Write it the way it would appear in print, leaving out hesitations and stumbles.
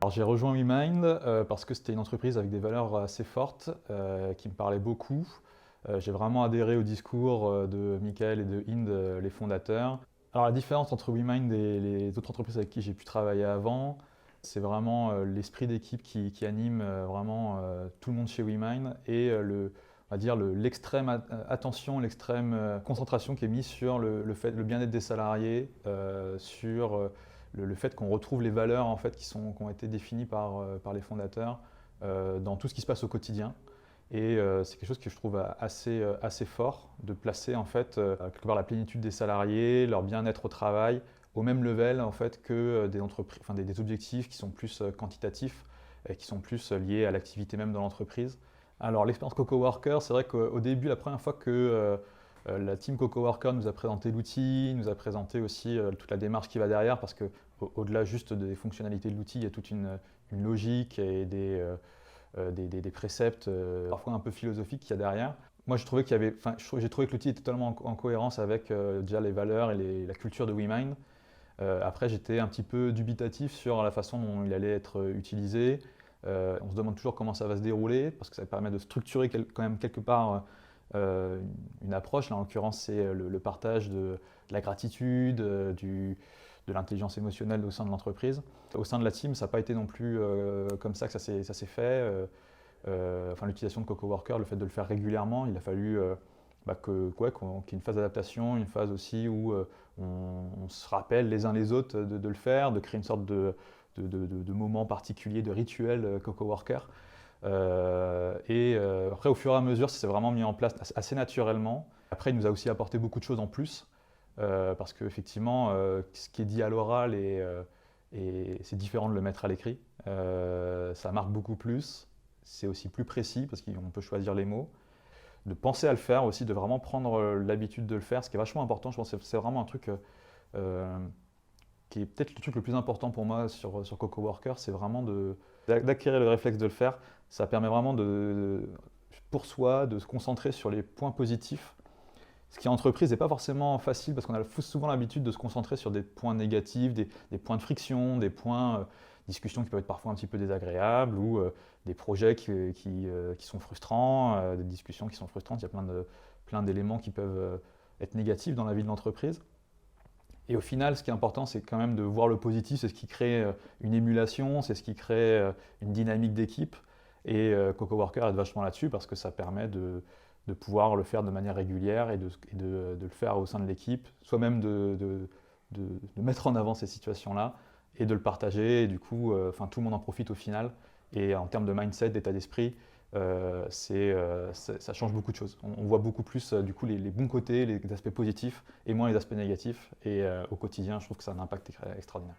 Alors j'ai rejoint WeMind parce que c'était une entreprise avec des valeurs assez fortes qui me parlaient beaucoup. J'ai vraiment adhéré au discours de Michael et de Hind, les fondateurs. Alors la différence entre WeMind et les autres entreprises avec qui j'ai pu travailler avant, c'est vraiment l'esprit d'équipe qui anime vraiment tout le monde chez WeMind et on va dire l'extrême attention, l'extrême concentration qui est mise sur le bien-être des salariés, sur le fait qu'on retrouve les valeurs en fait, qui ont été définies par les fondateurs dans tout ce qui se passe au quotidien. Et c'est quelque chose que je trouve assez fort, de placer en fait, quelque part la plénitude des salariés, leur bien-être au travail, au même level en fait, que des entreprises, enfin, des objectifs qui sont plus quantitatifs et qui sont plus liés à l'activité même de l'entreprise. Alors l'expérience Coco Worker, c'est vrai qu'au début, la première fois que la team Coco Worker nous a présenté l'outil, nous a présenté aussi toute la démarche qui va derrière, parce qu'au-delà juste des fonctionnalités de l'outil, il y a toute une logique et des préceptes parfois un peu philosophiques qu'il y a derrière. Moi, j'ai trouvé que l'outil était totalement en cohérence avec déjà les valeurs et la culture de WeMind. Après, j'étais un petit peu dubitatif sur la façon dont il allait être utilisé. On se demande toujours comment ça va se dérouler, parce que ça permet de structurer quand même quelque part une approche. Là, en l'occurrence, c'est le partage de la gratitude, de l'intelligence émotionnelle au sein de l'entreprise. Au sein de la team, ça n'a pas été non plus comme ça que ça s'est fait. Enfin, l'utilisation de Coco Worker, le fait de le faire régulièrement, il a fallu qu'il y ait une phase d'adaptation, une phase aussi où on se rappelle les uns les autres de le faire, de créer une sorte de moment particulier, de rituel Coco Worker. Après, au fur et à mesure, ça s'est vraiment mis en place assez naturellement. Après, il nous a aussi apporté beaucoup de choses en plus, parce qu'effectivement, ce qui est dit à l'oral, et c'est différent de le mettre à l'écrit. Ça marque beaucoup plus, c'est aussi plus précis, parce qu'on peut choisir les mots. De penser à le faire aussi, de vraiment prendre l'habitude de le faire, ce qui est vachement important. Je pense que c'est vraiment un truc qui est peut-être le truc le plus important pour moi sur Coco Worker, c'est vraiment d'acquérir le réflexe de le faire. Ça permet vraiment pour soi de se concentrer sur les points positifs. Ce qui en entreprise n'est pas forcément facile parce qu'on a souvent l'habitude de se concentrer sur des points négatifs, des points de friction, des points discussions qui peuvent être parfois un petit peu désagréables ou des projets qui sont frustrants, des discussions qui sont frustrantes. Il y a plein d'éléments qui peuvent être négatifs dans la vie de l'entreprise. Et au final, ce qui est important, c'est quand même de voir le positif, c'est ce qui crée une émulation, c'est ce qui crée une dynamique d'équipe. Et Coco Worker aide vachement là-dessus parce que ça permet de pouvoir le faire de manière régulière et de le faire au sein de l'équipe, soit même de mettre en avant ces situations-là et de le partager. Et du coup, tout le monde en profite au final. Et en termes de mindset, d'état d'esprit, ça change beaucoup de choses. On voit beaucoup plus du coup les bons côtés, les aspects positifs et moins les aspects négatifs. Et au quotidien, je trouve que ça a un impact extraordinaire.